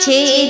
6